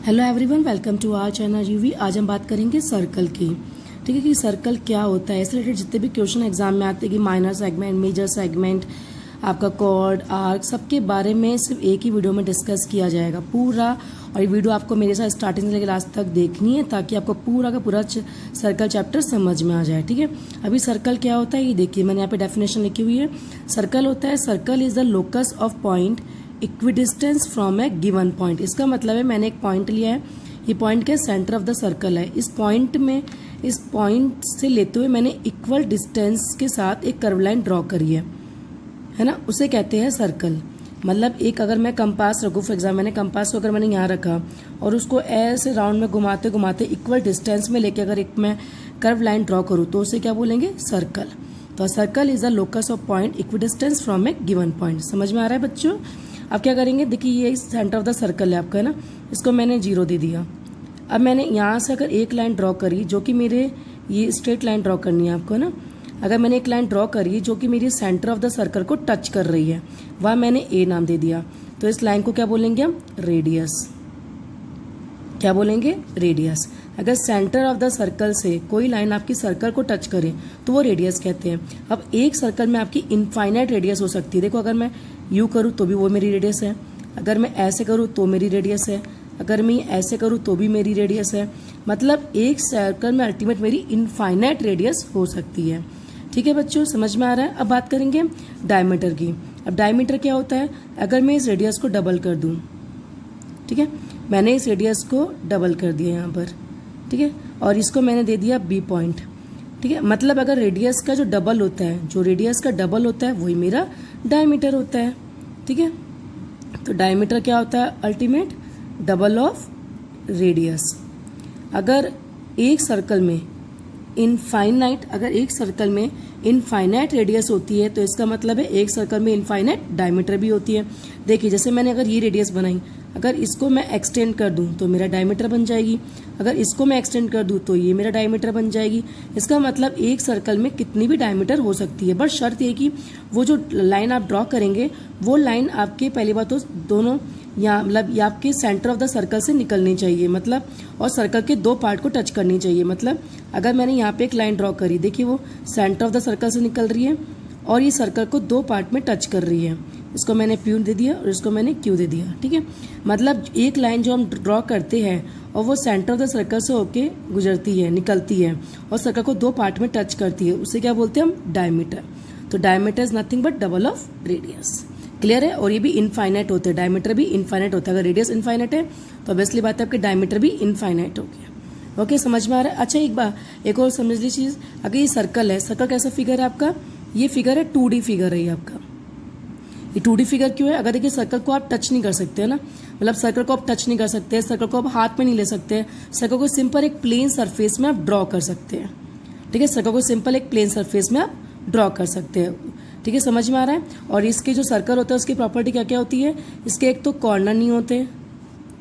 Hello everyone, welcome to our channel UV. आज हम बात करेंगे सर्कल की। ठीक है कि सर्कल क्या होता है। इससे रिलेटेड जितने भी क्वेश्चन एग्जाम में आते हैं कि माइनर सेगमेंट, मेजर सेगमेंट, आपका कॉर्ड, आर्क, सबके बारे में सिर्फ एक ही वीडियो में डिस्कस किया जाएगा पूरा। और ये वीडियो आपको मेरे साथ स्टार्टिंग से लेकर लास्ट तक देखनी है ताकि आपको पूरा का पूरा सर्कल चैप्टर समझ में आ जाए। ठीक है, अभी सर्कल क्या होता है ये देखिए, मैंने यहाँ पे डेफिनेशन लिखी हुई है। सर्कल होता है, circle is the locus of point equidistance from A given point. इसका मतलब है मैंने एक पॉइंट लिया है, ये पॉइंट के सेंटर ऑफ द सर्कल है। इस पॉइंट से लेते हुए मैंने इक्वल डिस्टेंस के साथ एक कर्व लाइन ड्रॉ करी है ना, उसे कहते हैं सर्कल। मतलब एक अगर मैं कंपास रखूँ, फॉर एग्जाम्पल मैंने कंपास को अगर मैंने यहाँ रखा और उसको ऐसे राउंड में घुमाते घुमाते इक्वल डिस्टेंस में लेके अगर एक मैं कर्व लाइन ड्रॉ करूँ तो उसे क्या बोलेंगे, सर्कल। तो circle is the locus of point equidistance from A given point. समझ में आ रहा है बच्चों। अब क्या करेंगे, देखिए ये सेंटर ऑफ द सर्कल है आपका, है ना, इसको मैंने 0 दे दिया। अब मैंने यहाँ से अगर एक लाइन ड्रॉ करी जो कि मेरे ये स्ट्रेट लाइन ड्रॉ करनी है आपको ना। अगर मैंने एक लाइन ड्रॉ करी जो कि मेरी सेंटर ऑफ द सर्कल को टच कर रही है, वह मैंने ए नाम दे दिया। तो इस लाइन को क्या बोलेंगे हम, रेडियस। क्या बोलेंगे, रेडियस। अगर सेंटर ऑफ द सर्कल से कोई लाइन आपकी सर्कल को टच करे तो वो रेडियस कहते हैं। अब एक सर्कल में आपकी इनफाइनाइट रेडियस हो सकती है। देखो अगर मैं यू करूँ तो भी वो मेरी रेडियस है, अगर मैं ऐसे करूँ तो मेरी रेडियस है, अगर मैं ऐसे करूँ तो भी मेरी रेडियस है। मतलब एक सर्कल में अल्टीमेट मेरी इनफाइनाइट रेडियस हो सकती है। ठीक है बच्चों, समझ में आ रहा है। अब बात करेंगे डायमीटर की। अब डायमीटर क्या होता है, अगर मैं इस रेडियस को डबल कर दूं, ठीक है, मैंने इस रेडियस को डबल कर दिया यहाँ पर, ठीक है, और इसको मैंने दे दिया बी पॉइंट। ठीक है, मतलब अगर रेडियस का जो डबल होता है, जो रेडियस का डबल होता है वही मेरा डायमीटर होता है। ठीक है, तो डायमीटर क्या होता है, अल्टीमेट डबल ऑफ रेडियस। अगर एक सर्कल में इनफाइनाइट रेडियस होती है तो इसका मतलब है एक सर्कल में इनफाइनाइट डायमीटर भी होती है। देखिए जैसे मैंने अगर ये रेडियस बनाई, अगर इसको मैं एक्सटेंड कर दूं तो मेरा डायमीटर बन जाएगी, अगर इसको मैं एक्सटेंड कर दूं तो ये मेरा डायमीटर बन जाएगी। इसका मतलब एक सर्कल में कितनी भी डायमीटर हो सकती है, बस शर्त ये कि वो जो लाइन आप ड्रॉ करेंगे वो लाइन आपके पहली बात तो दोनों या मतलब आपके सेंटर ऑफ द सर्कल से निकलनी चाहिए, मतलब और सर्कल के दो पार्ट को टच करनी चाहिए। मतलब अगर मैंने यहाँ पे एक लाइन ड्रॉ करी, देखिए वो सेंटर ऑफ द सर्कल से निकल रही है और ये सर्कल को दो पार्ट में टच कर रही है। इसको मैंने P दे दिया और इसको मैंने Q दे दिया। ठीक है, मतलब एक लाइन जो हम ड्रॉ करते हैं और वो सेंटर ऑफ द सर्कल से होके गुजरती है, निकलती है और सर्कल को दो पार्ट में टच करती है, उसे क्या बोलते हैं हम, डायमीटर। तो diameter is nothing but double of radius. Clear है। और ये भी इनफाइनाइट होते हैं, डायमीटर भी इनफाइनाइट होता है। अगर रेडियस इनफाइनाइट है तो ऑब्वियसली बात है आपके डायमीटर भी इनफाइनाइट हो गया। ओके, समझ में आ रहा है। अच्छा एक बार एक और समझ ली चीज, अगर ये सर्कल है, सर्कल कैसा फिगर है आपका, ये फिगर है 2D फिगर है ये आपका। ये 2D फिगर क्यों है, अगर देखिए सर्कल को आप टच नहीं कर सकते है ना, मतलब सर्कल को आप टच नहीं कर सकते, सर्कल को आप हाथ में नहीं ले सकते, सर्कल को सिंपल एक प्लेन सरफेस में आप ड्रॉ कर सकते हैं। ठीक है, सर्कल को सिंपल एक प्लेन सरफेस में आप ड्रॉ कर सकते हैं। ठीक है, समझ में आ रहा है। और इसके जो सर्कल होता है उसकी प्रॉपर्टी क्या क्या होती है, इसके एक तो कॉर्नर नहीं होते,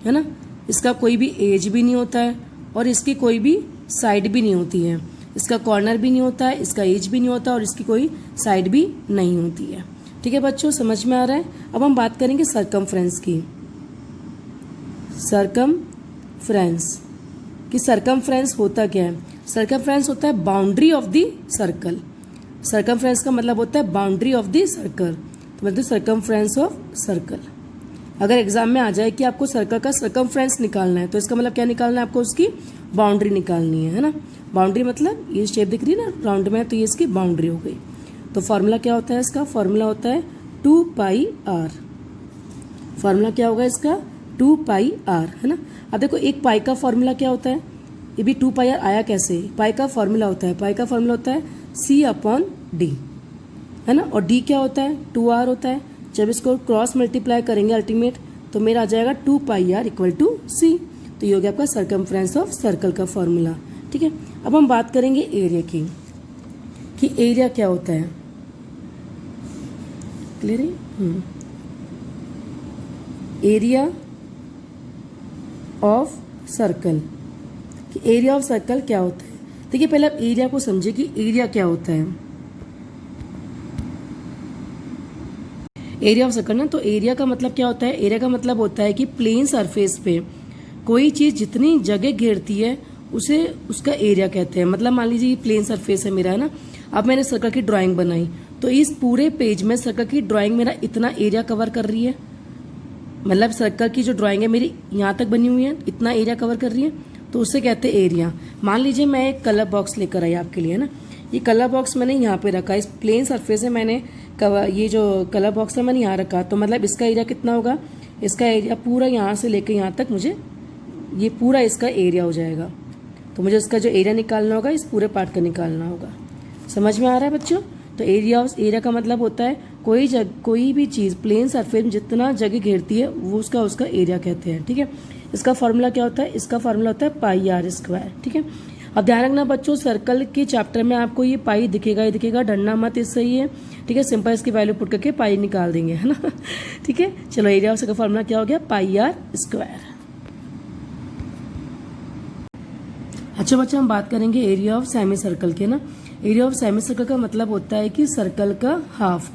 है ना, इसका कोई भी एज भी नहीं होता है और इसकी कोई भी साइड भी नहीं होती है। इसका कॉर्नर भी नहीं होता है, इसका एज भी नहीं होता और इसकी कोई साइड भी नहीं होती है। ठीक है बच्चों, समझ में आ रहा है। अब हम बात करेंगे सरकमफ्रेंस की। सरकमफ्रेंस होता क्या है, सरकमफ्रेंस होता है boundary of the circle. Circumference का मतलब होता है बाउंड्री ऑफ द सर्कल, तो मतलब सरकमफ्रेंस ऑफ सर्कल। अगर एग्जाम में आ जाए कि आपको सर्कल का सरकमफ्रेंस निकालना है तो इसका मतलब क्या निकालना है, आपको उसकी बाउंड्री निकालनी है ना। बाउंड्री मतलब ये शेप दिख रही है ना राउंड में, तो ये इसकी बाउंड्री हो गई। तो फॉर्मूला क्या होता है इसका, फॉर्मूला होता है 2πr। फॉर्मूला क्या होगा इसका, 2πr, है ना। अब देखो एक पाई का फॉर्मूला क्या होता है, ये भी 2πr आया कैसे, पाई का फॉर्मूला होता है, पाई का फॉर्मूला होता है C/D, है ना। और D क्या होता है, 2r होता है। जब इसको क्रॉस मल्टीप्लाई करेंगे अल्टीमेट तो मेरा आ जाएगा 2πr = C। तो ये हो गया आपका सरकमफ्रेंस ऑफ सर्कल का फॉर्मूला। ठीक है, अब हम बात करेंगे एरिया की, कि एरिया क्या होता है। क्लियर है। एरिया ऑफ सर्कल, कि एरिया ऑफ सर्कल क्या होता है। देखिए पहले आप एरिया को समझिए कि एरिया क्या होता है। एरिया ऑफ सर्कल ना, तो एरिया का मतलब क्या होता है, एरिया का मतलब होता है कि प्लेन सरफेस पे कोई चीज़ जितनी जगह घेरती है उसे उसका एरिया कहते हैं। मतलब मान लीजिए ये प्लेन सरफेस है मेरा, है ना। अब मैंने सर्कल की ड्राइंग बनाई, तो इस पूरे पेज में सर्कल की ड्राइंग मेरा इतना एरिया कवर कर रही है। मतलब सर्कल की जो ड्राइंग है मेरी यहाँ तक बनी हुई है, इतना एरिया कवर कर रही है, तो उसे कहते हैं एरिया। मान लीजिए मैं एक कलर बॉक्स लेकर आई आपके लिए, है ना। ये कलर बॉक्स मैंने यहाँ पे रखा, इस प्लेन सरफेस है मैंने कवर, ये जो कलर बॉक्स है मैंने यहाँ रखा, तो मतलब इसका एरिया कितना होगा, इसका एरिया पूरा यहाँ से लेकर यहाँ तक मुझे ये पूरा इसका एरिया हो जाएगा। तो मुझे इसका जो एरिया निकालना होगा इस पूरे पार्ट का निकालना होगा। समझ में आ रहा है बच्चों। तो एरिया का मतलब होता है कोई भी चीज़ प्लेन सरफेस में जितना जगह घेरती है वो उसका एरिया कहते हैं। ठीक है, इसका फॉर्मूला क्या होता है, इसका फॉर्मूला होता है पाई आर स्क्वायर। ठीक है, अब ध्यान रखना बच्चों, सर्कल के चैप्टर में आपको ये पाई दिखेगा ही दिखेगा, डरना मत इससे ही है। ठीक है, सिंपल इसकी वैल्यू पुट करके पाई निकाल देंगे, है ना। ठीक है, चलो एरिया ऑफ सर्कल का फॉर्मूला क्या हो गया, पाई आर स्क्वायर। अच्छा बच्चा, हम बात करेंगे एरिया ऑफ सेमी सर्कल के ना। एरिया ऑफ सेमी सर्कल का मतलब होता है कि सर्कल का half.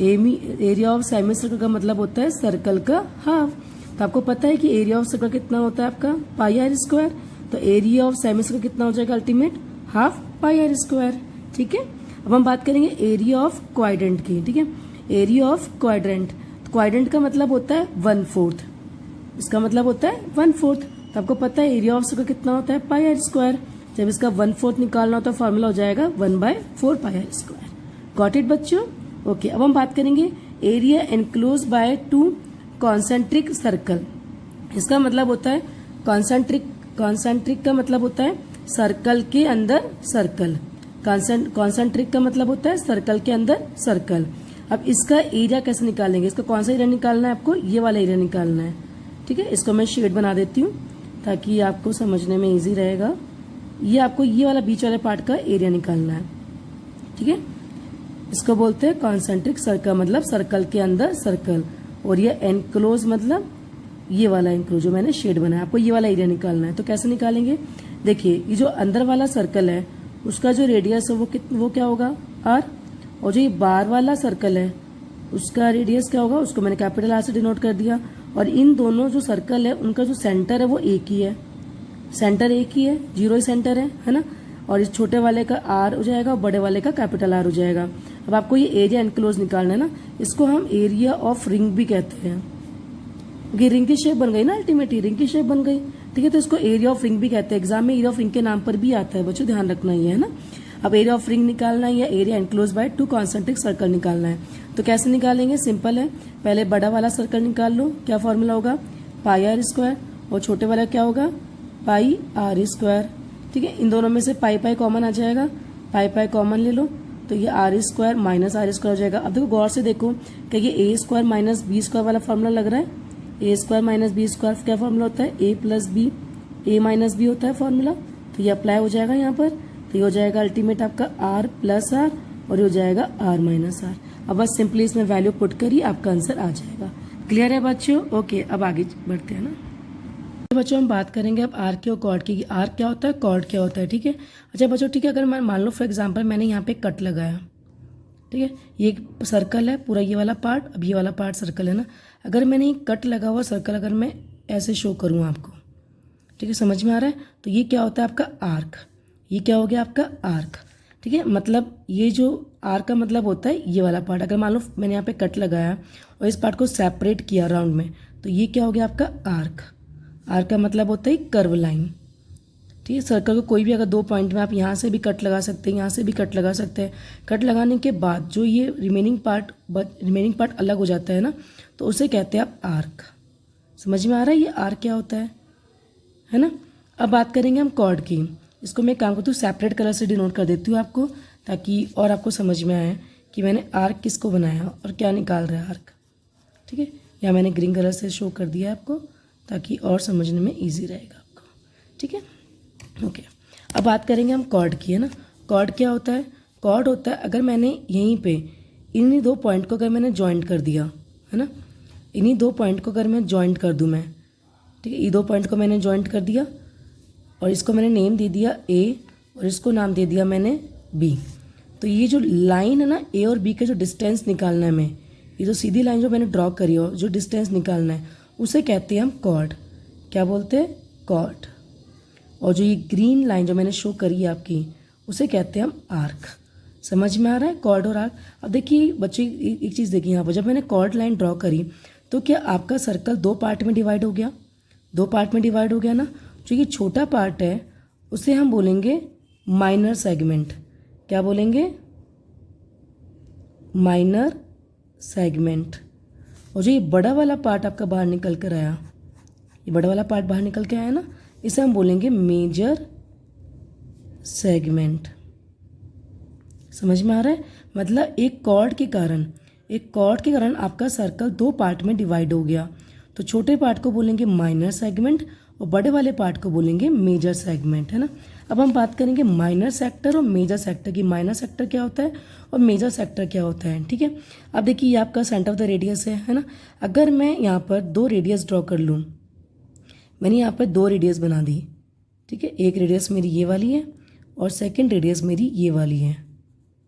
Area of semi circle का मतलब होता है सर्कल का हाफ। तो आपको पता है कि एरिया ऑफ सर्कल कितना होता है आपका, पाई आर स्क्वायर। तो एरिया ऑफ सेमी सर्कल कितना हो जाएगा ultimate, half pi are square. ठीक है, अब हम बात करेंगे एरिया ऑफ क्वाड्रेंट की। ठीक है, एरिया ऑफ क्वाड्रेंट, क्वाड्रेंट का मतलब होता है 1/4, इसका मतलब होता है 1/4। तो आपको पता है एरिया ऑफ सर्कल कितना होता है, पाई आर स्क्वायर। जब इसका 1/4 निकालना होता है फॉर्मूला हो जाएगा 1/4 पाई आर स्क्वायर। गॉट इट बच्चों। ओके, अब हम बात करेंगे area enclose by 2 concentric circle. इसका मतलब होता है कॉन्सेंट्रिक का मतलब होता है सर्कल के अंदर सर्कल। कॉन्सेंट्रिक का मतलब होता है सर्कल के अंदर सर्कल। अब इसका एरिया कैसे निकालेंगे, इसका कौन सा एरिया निकालना है आपको, ये वाला एरिया निकालना है। ठीक है, इसको मैं शेड बना देती हूँ ताकि आपको समझने में इजी रहेगा। ये आपको ये वाला बीच वाले पार्ट का एरिया निकालना है। ठीक है, इसको बोलते हैं कॉन्सेंट्रिक सर्कल, मतलब सर्कल के अंदर सर्कल। और ये एनक्लोज मतलब ये वाला एनक्लोज जो मैंने शेड बनाया, आपको ये वाला एरिया निकालना है। तो कैसे निकालेंगे, देखिए ये जो अंदर वाला सर्कल है उसका जो रेडियस है वो क्या होगा, आर। और जो ये बाहर वाला सर्कल है उसका रेडियस क्या होगा, उसको मैंने कैपिटल आर से डिनोट कर दिया। और इन दोनों जो सर्कल है उनका जो सेंटर है वो एक ही है, सेंटर एक ही है, 0 ही सेंटर है ना। और इस छोटे वाले का आर हो जाएगा और बड़े वाले का कैपिटल आर हो जाएगा। अब आपको ये एरिया एनक्लोज निकालना है ना, इसको हम एरिया ऑफ रिंग भी कहते हैं, क्योंकि रिंग की शेप बन गई ना, अल्टीमेटली रिंग की शेप बन गई। ठीक है, तो इसको एरिया ऑफ रिंग भी कहते हैं। एग्जाम में एरिया ऑफ रिंग के नाम पर भी आता है बच्चों, ध्यान रखना ही है ना। अब एरिया ऑफ रिंग निकालना है या area enclose by 2 concentric circle निकालना है। तो कैसे निकालेंगे, सिंपल है, पहले बड़ा वाला सर्कल निकाल लो। क्या फॉर्मूला होगा, पाई आर स्क्वायर, और छोटे वाला क्या होगा, पाई आर स्क्वायर। ठीक है, इन दोनों में से पाई कॉमन आ जाएगा, पाई कॉमन ले लो, तो ये r square minus r square हो जाएगा। अब देखो गौर से देखो कि ये a square minus b square वाला फॉर्मूला लग रहा है। A square minus b square क्या फॉर्मूला होता है, a plus b, a minus b होता है फॉर्मूला। तो ये अप्लाई हो जाएगा यहाँ पर, तो ये हो जाएगा अल्टीमेट आपका आर प्लस आर, और ये हो जाएगा आर माइनस आर। अब बस सिंपली इसमें वैल्यू पुट करिए, आपका आंसर आ जाएगा। क्लियर है बच्चों। ओके, अब आगे बढ़ते हैं ना बच्चों, हम बात करेंगे अब आर्क और कॉर्ड की। आर्क क्या होता है, कॉर्ड क्या होता है। ठीक है, अच्छा बच्चों, ठीक है, अगर मैं मान लो फॉर एग्जांपल मैंने यहाँ पे कट लगाया, ठीक है, ये एक सर्कल है पूरा, ये वाला पार्ट, अब ये वाला पार्ट सर्कल है ना। अगर मैंने ये कट लगा हुआ सर्कल अगर मैं ऐसे शो करूँ आपको, ठीक है, समझ में आ रहा है, तो ये क्या होता है आपका आर्क। ये क्या हो गया आपका आर्क। ठीक है, मतलब ये जो आर्क का मतलब होता है ये वाला पार्ट। अगर मान लो मैंने यहाँ पे कट लगाया और इस पार्ट को सेपरेट किया राउंड में, तो ये क्या हो गया आपका आर्क। आर्क का मतलब होता है कर्व लाइन। ठीक है, सर्कल को कोई भी अगर 2 पॉइंट में आप यहाँ से भी कट लगा सकते हैं, यहाँ से भी कट लगा सकते हैं। कट लगाने के बाद जो ये रिमेनिंग पार्ट अलग हो जाता है ना, तो उसे कहते हैं आप आर्क। समझ में आ रहा है ये आर्क क्या होता है ना। अब बात करेंगे हम कॉर्ड की। इसको मैं काम करती हूँ सेपरेट कलर से डिनोट कर देती हूँ आपको, ताकि और आपको समझ में आए कि मैंने आर्क किसको बनाया और क्या निकाल रहा है आर्क। ठीक है, या मैंने ग्रीन कलर से शो कर दिया आपको ताकि और समझने में ईजी रहेगा आपको। ठीक है, ओके, अब बात करेंगे हम कॉर्ड की, है ना। कॉर्ड क्या होता है, कॉर्ड होता है अगर मैंने यहीं पे इन्हीं 2 पॉइंट को अगर मैंने जॉइंट कर दिया, है ना, इन्हीं 2 पॉइंट को अगर मैं जॉइंट कर दूँ मैं, ठीक है, ये 2 पॉइंट को मैंने जॉइंट कर दिया और इसको मैंने नेम दे दिया ए और इसको नाम दे दिया मैंने बी। तो ये जो लाइन है ना, ए और बी का जो डिस्टेंस निकालना है, मैं ये जो सीधी लाइन जो मैंने ड्रॉ करी हो, जो डिस्टेंस निकालना है उसे कहते हैं हम कॉर्ड। क्या बोलते हैं, कॉर्ड। और जो ये ग्रीन लाइन जो मैंने शो करी है आपकी, उसे कहते हैं हम आर्क। समझ में आ रहा है, कॉर्ड और आर्क। अब देखिए बच्चे एक चीज़ देखिए यहाँ पर, जब मैंने कॉर्ड लाइन ड्रॉ करी तो क्या आपका सर्कल 2 पार्ट में डिवाइड हो गया, 2 पार्ट में डिवाइड हो गया ना। जो ये छोटा पार्ट है उसे हम बोलेंगे माइनर सेगमेंट। क्या बोलेंगे, माइनर सेगमेंट। और जो ये बड़ा वाला पार्ट आपका बाहर निकल कर आया, ये बड़ा वाला पार्ट बाहर निकल के आया ना, इसे हम बोलेंगे मेजर सेगमेंट। समझ में आ रहा है, मतलब एक कॉर्ड के कारण आपका सर्कल 2 पार्ट में डिवाइड हो गया। तो छोटे पार्ट को बोलेंगे माइनर सेगमेंट और बड़े वाले पार्ट को बोलेंगे मेजर सेगमेंट, है ना। अब हम बात करेंगे माइनर सेक्टर और मेजर सेक्टर की। माइनर सेक्टर क्या होता है और मेजर सेक्टर क्या होता है, ठीक है। अब देखिए ये आपका सेंटर ऑफ द रेडियस है ना। अगर मैं यहाँ पर 2 रेडियस ड्रॉ कर लूँ, मैंने यहाँ पर 2 रेडियस बना दी, ठीक है। एक रेडियस मेरी ये वाली है और सेकेंड रेडियस मेरी ये वाली है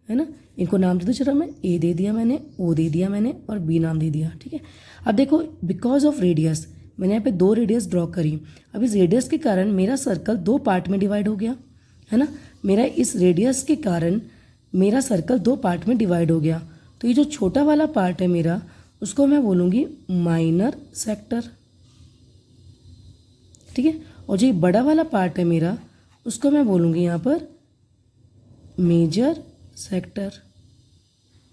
ना। इनको नाम दे दो जरा, मैं ए दे दिया मैंने, ओ दे दिया मैंने और बी नाम दे दिया, ठीक है। अब देखो बिकॉज ऑफ रेडियस मैंने यहाँ पे 2 रेडियस ड्रॉ करी। अब इस रेडियस के कारण मेरा सर्कल 2 पार्ट में डिवाइड हो गया, है ना। मेरा इस रेडियस के कारण मेरा सर्कल 2 पार्ट में डिवाइड हो गया। तो ये जो छोटा वाला पार्ट है मेरा, उसको मैं बोलूँगी माइनर सेक्टर, ठीक है। और जो ये बड़ा वाला पार्ट है मेरा, उसको मैं बोलूँगी यहाँ पर मेजर सेक्टर,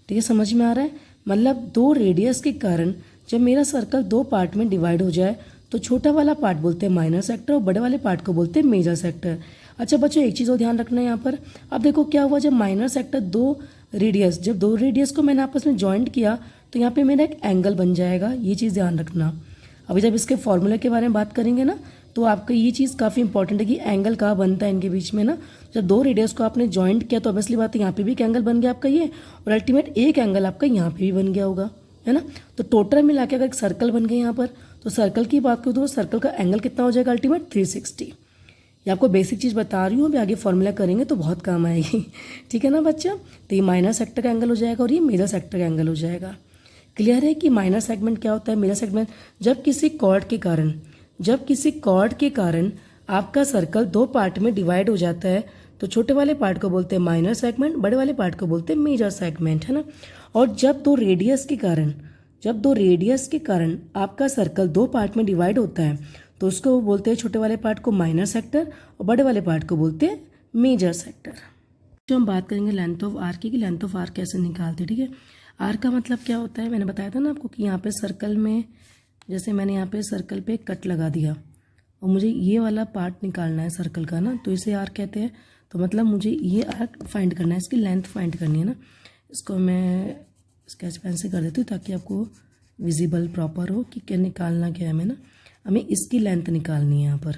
ठीक है। समझ में आ रहा है, मतलब 2 रेडियस के कारण जब मेरा सर्कल 2 पार्ट में डिवाइड हो जाए तो छोटा वाला पार्ट बोलते हैं माइनर सेक्टर और बड़े वाले पार्ट को बोलते हैं मेजर सेक्टर। अच्छा बच्चों एक चीज़ और ध्यान रखना है यहाँ पर। अब देखो क्या हुआ, जब माइनर सेक्टर 2 रेडियस को मैंने आपस में जॉइंट किया तो यहाँ पे मेरा एक एंगल बन जाएगा, ये चीज़ ध्यान रखना। अभी जब इसके फॉर्मूले के बारे में बात करेंगे ना, तो आपका ये चीज़ काफ़ी इंपॉर्टेंट है कि एंगल कहाँ बनता है इनके बीच में ना। जब 2 रेडियस को आपने जॉइंट किया तो ऑब्वियसली बात है यहाँ पे भी एक एंगल बन गया आपका ये, और अल्टीमेट एक एंगल आपका यहाँ पे भी बन गया होगा, है ना। तो टोटल मिला के अगर एक सर्कल बन गया यहाँ पर, तो सर्कल की बात करूँ तो सर्कल का एंगल कितना हो जाएगा, अल्टीमेट 360। ये आपको बेसिक चीज़ बता रही हूँ, अभी आगे फॉर्मूला करेंगे तो बहुत काम आएगी, ठीक है ना बच्चा। तो ये माइनर सेक्टर का एंगल हो जाएगा और ये मेजर सेक्टर का एंगल हो जाएगा। क्लियर है कि माइनर सेगमेंट क्या होता है, मेजर सेगमेंट। जब किसी कॉर्ड के कारण आपका सर्कल 2 पार्ट में डिवाइड हो जाता है तो छोटे वाले पार्ट को बोलते हैं माइनर सेगमेंट, बड़े वाले पार्ट को बोलते हैं मेजर सेगमेंट, है ना। और जब 2 रेडियस के कारण आपका सर्कल 2 पार्ट में डिवाइड होता है तो उसको बोलते हैं, छोटे वाले पार्ट को माइनर सेक्टर और बड़े वाले पार्ट को बोलते हैं मेजर सेक्टर। जो हम बात करेंगे लेंथ ऑफ आर्क की, लेंथ ऑफ आर्क कैसे निकालते हैं, ठीक है। आर्क का मतलब क्या होता है, मैंने बताया था ना आपको कि यहाँ पे सर्कल में, जैसे मैंने यहाँ पे सर्कल पे कट लगा दिया और मुझे ये वाला पार्ट निकालना है सर्कल का ना, तो इसे आर्क कहते हैं। तो मतलब मुझे ये आर्क फाइंड करना है, इसकी लेंथ फाइंड करनी है ना। इसको मैं स्केच पेन से कर देती हूँ ताकि आपको विजिबल प्रॉपर हो कि क्या निकालना क्या है। मैं ना हमें इसकी लेंथ निकालनी है यहाँ पर,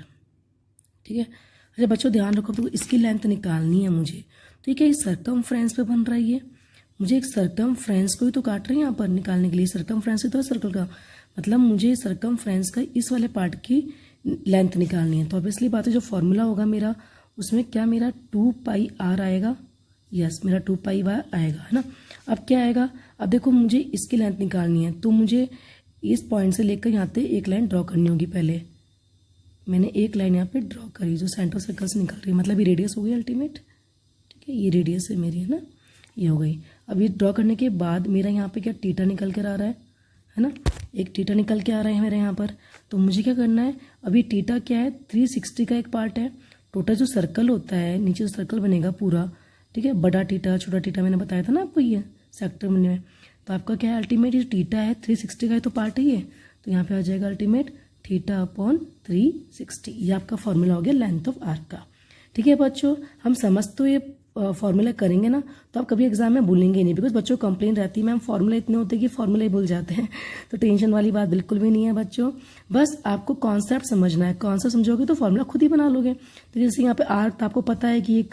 ठीक है। अच्छा बच्चों ध्यान रखो, तो इसकी लेंथ निकालनी है मुझे। तो ये क्या सर्कमफ्रेंस पे बन रहा है, ये मुझे एक सर्कमफ्रेंस को ही तो काट रहे हैं यहाँ पर निकालने के लिए। सर्कमफ्रेंस ही तो है सर्कल का, मतलब मुझे सर्कमफ्रेंस का इस वाले पार्ट की लेंथ निकालनी है। तो ऑब्वियसली बात है जो फॉर्मूला होगा मेरा, उसमें क्या मेरा 2πr आएगा, यस मेरा 2πr आएगा, है ना। अब क्या आएगा, अब देखो मुझे इसकी लेंथ निकालनी है तो मुझे इस पॉइंट से लेकर यहाँ पे एक लाइन ड्रॉ करनी होगी। पहले मैंने एक लाइन यहाँ पे ड्रॉ करी जो सेंटर सर्कल से निकल रही है, मतलब ये रेडियस हो गई अल्टीमेट, ठीक है। ये रेडियस है मेरी, है ना, ये हो गई। अब ये ड्रॉ करने के बाद मेरा यहाँ पे क्या टीटा निकल कर आ रहा है ना, एक टीटा निकल के आ रहा है मेरे यहाँ पर। तो मुझे क्या करना है, अभी टीटा क्या है 360 का एक पार्ट है। टोटल जो सर्कल होता है, नीचे जो सर्कल बनेगा पूरा, ठीक है, बड़ा टीटा छोटा टीटा मैंने बताया था ना आपको ये सेक्टर बनने में। तो आपका क्या है अल्टीमेट, ये टीटा है 360 का तो पार्ट है ये, तो यहाँ पे आ जाएगा अल्टीमेट थीटा अपॉन 360। ये आपका फॉर्मूला हो गया लेंथ ऑफ आर्क का, ठीक है बच्चों। हम समझ तो ये फॉर्मूला करेंगे ना तो आप कभी एग्जाम में भूलेंगे नहीं, बिकॉज बच्चों को कंप्लेन रहती है मैम फॉर्मूला इतने होते हैं कि फॉर्मूला ही भूल जाते हैं। तो टेंशन वाली बात बिल्कुल भी नहीं है बच्चों, बस आपको कॉन्सेप्ट समझना है। कॉन्सेप्ट समझोगे तो फॉर्मूला खुद ही बना लोगे। तो जैसे यहाँ पे आर्क आपको पता है कि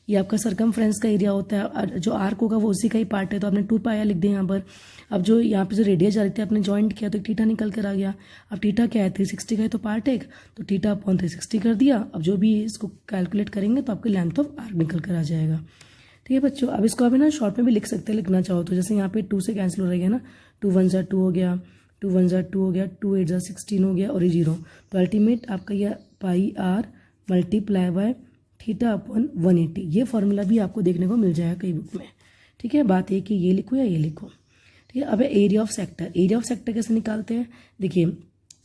ये आपका सर्कमफ्रेंस का एरिया होता है, जो आर्क होगा वो उसी का ही पार्ट है, तो आपने 2πr लिख दिया यहाँ पर। अब जो यहाँ पे जो रेडियस जा रही थी आपने जॉइंट किया तो टीटा निकल कर आ गया। अब टीटा क्या है 360 का है तो पार्ट एक, तो टीटा अपॉन 360 कर दिया। अब जो भी इसको कैलकुलेट करेंगे तो आपकी लेंथ ऑफ आर्क निकल कर आ जाएगा, ठीक है बच्चों। अब इसको अभी ना शॉर्ट में भी लिख सकते हैं, लिखना चाहो तो। जैसे यहाँ पे 2 से कैंसिल हो रही है ना, 2 1 2 हो गया, 2 1 जा 2 हो गया, 2 8 जा 16 हो गया और ये 0। तो अल्टीमेट आपका यह pi R multiply by theta upon 180। ये फॉर्मूला भी आपको देखने को मिल जाएगा कई बुक में। ठीक है, बात ये कि ये लिखो या ये लिखो। ठीक है, अब area of sector. Area of sector कैसे निकालते हैं? देखिए,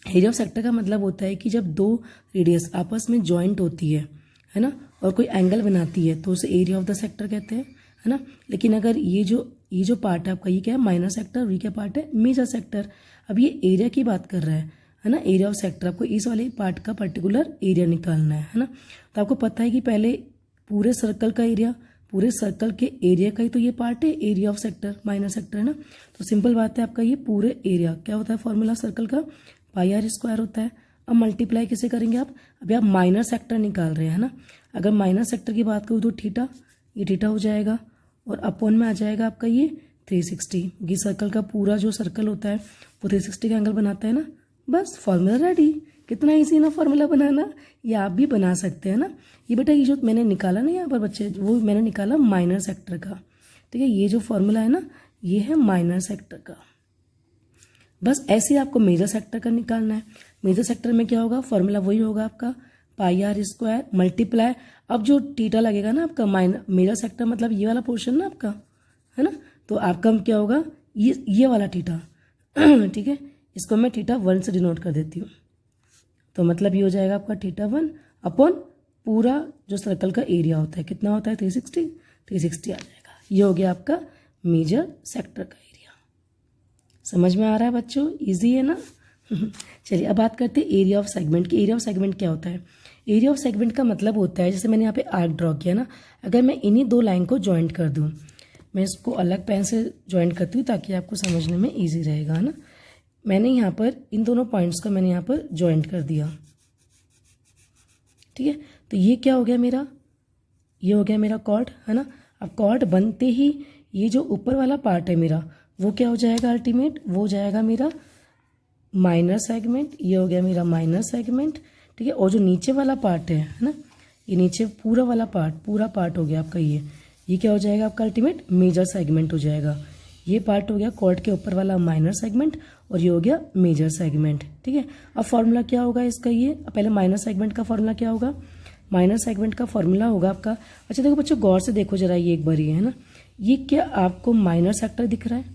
एरिया ऑफ सेक्टर का मतलब होता है कि जब दो रेडियस आपस में जॉइंट होती है ना, और कोई एंगल बनाती है तो उसे एरिया ऑफ द सेक्टर कहते हैं, है ना। लेकिन अगर ये जो पार्ट है आपका, ये क्या है? माइनर सेक्टर, और ये क्या पार्ट है? Major sector. अब ये एरिया की बात कर रहा है ना, एरिया ऑफ सेक्टर। आपको इस वाले पार्ट का पर्टिकुलर एरिया निकालना है ना। तो आपको पता है कि पहले पूरे सर्कल का एरिया, पूरे सर्कल के एरिया का ही तो ये पार्ट है area of sector, minor sector, है ना। तो सिंपल बात है, आपका ये पूरे एरिया क्या होता है? फॉर्मूला सर्कल का पाई आर स्क्वायर होता है। अब मल्टीप्लाई किसे करेंगे आप? अभी आप माइनर सेक्टर निकाल रहे हैं, है ना। अगर माइनर सेक्टर की बात करूँ तो थीटा, ये थीटा हो जाएगा, और अपॉन में आ जाएगा आपका ये 360। ये सर्कल का पूरा जो सर्कल होता है वो 360 का एंगल बनाता है ना। बस फॉर्मूला रेडी। कितना इजी ना फॉर्मूला बनाना, ये आप भी बना सकते हैं ना। ये बेटा ये जो मैंने निकाला ना यहाँ पर बच्चे, वो मैंने निकाला माइनर सेक्टर का। ठीक है, ये जो फॉर्मूला है ना, ये है माइनर सेक्टर का। बस ऐसे ही आपको मेजर सेक्टर का निकालना है। मेजर सेक्टर में क्या होगा? फॉर्मूला वही होगा आपका पाई आर स्क्वायर मल्टीप्लाई, अब जो थीटा लगेगा ना आपका मेजर सेक्टर मतलब ये वाला पोर्शन ना आपका, है ना। तो आपका क्या होगा? ये वाला थीटा। ठीक है, इसको मैं थीटा 1 से डिनोट कर देती हूँ। तो मतलब ये हो जाएगा आपका थीटा 1 अपॉन पूरा जो सर्कल का एरिया होता है, कितना होता है? 360 आ जाएगा। ये हो गया आपका मेजर सेक्टर का एरिया। समझ में आ रहा है बच्चों? इजी है ना। चलिए अब बात करते हैं एरिया ऑफ सेगमेंट की। एरिया ऑफ सेगमेंट क्या होता है? एरिया ऑफ सेगमेंट का मतलब होता है, जैसे मैंने यहाँ पे आर्क ड्रॉ किया ना, अगर मैं इन्हीं दो लाइन को ज्वाइंट कर दूँ, मैं इसको अलग पेन से ज्वाइंट करती हूँ ताकि आपको समझने में ईजी रहेगा, है ना। मैंने यहाँ पर इन दोनों पॉइंट्स का मैंने यहाँ पर ज्वाइंट कर दिया। ठीक है, तो ये क्या हो गया मेरा? ये हो गया मेरा कॉर्ड, है ना। अब कॉर्ड बनते ही ये जो ऊपर वाला पार्ट है मेरा, वो क्या हो जाएगा? अल्टीमेट वो हो जाएगा मेरा माइनर सेगमेंट। ये हो गया मेरा माइनर सेगमेंट। ठीक है, और जो नीचे वाला पार्ट है ना, ये नीचे पूरा वाला पार्ट, पूरा पार्ट हो गया आपका ये क्या हो जाएगा आपका? अल्टीमेट मेजर सेगमेंट हो जाएगा। ये पार्ट हो गया कॉर्ड के ऊपर वाला माइनर सेगमेंट, और ये हो गया मेजर सेगमेंट। ठीक है, अब फॉर्मूला क्या होगा इसका? ये पहले माइनर सेगमेंट का फॉर्मूला क्या होगा? माइनर सेगमेंट का फॉर्मूला होगा आपका, अच्छा देखो बच्चों गौर से देखो जरा, ये एक बार ये है ना, ये क्या आपको माइनर सेक्टर दिख रहा है?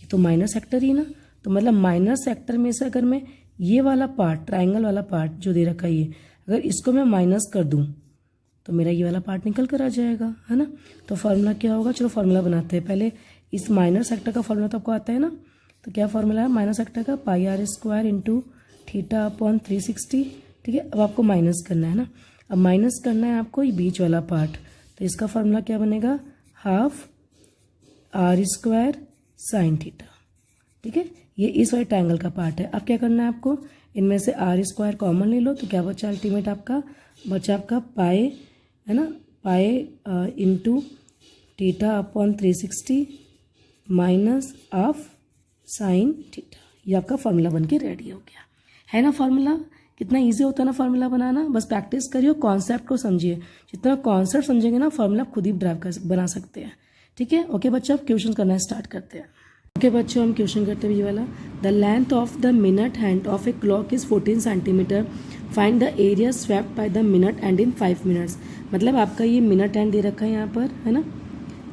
ये तो माइनर सेक्टर ही ना। तो मतलब माइनर सेक्टर में से अगर मैं ये वाला पार्ट, ट्राइंगल वाला पार्ट जो दे रखा है ये, अगर इसको मैं माइनस कर दूं तो मेरा ये वाला पार्ट निकल कर आ जाएगा, है ना। तो फॉर्मूला क्या होगा? चलो फॉर्मूला बनाते हैं। पहले इस माइनर सेक्टर का फॉर्मूला तो आपको आता है ना। तो क्या फॉर्मूला है माइनर सेक्टर का? Pi are square into theta upon 360। ठीक है, अब आपको माइनस करना है ना। अब माइनस करना है आपको ये बीच वाला पार्ट, तो इसका फॉर्मूला क्या बनेगा? Half r square sine theta. ठीक है, ये इस वाले ट्रायंगल का पार्ट है। अब क्या करना है आपको? इनमें से आर स्क्वायर कॉमन ले लो, तो क्या बचा? अल्टीमेट आपका बचा आपका पाए, है ना, pi into theta upon 360 minus of sine theta. ये आपका फॉर्मूला बन के रेडी हो गया, है ना। फॉर्मूला कितना इजी होता है ना फॉर्मूला बनाना। बस प्रैक्टिस करिए, कॉन्सेप्ट को समझिए। जितना कॉन्सेप्ट समझेंगे ना, फॉर्मूला खुद ही ड्राइव कर बना सकते हैं। ठीक है, ओके बच्चों, अब क्वेश्चन करना स्टार्ट करते हैं। ओके बच्चों, हम क्वेश्चन करते हैं ये वाला। The length of the minute hand of a clock is 14 centimetre. Find the area swept by the minute hand in 5 minutes. मतलब आपका ये मिनट हैंड दे रखा है यहाँ पर, है ना।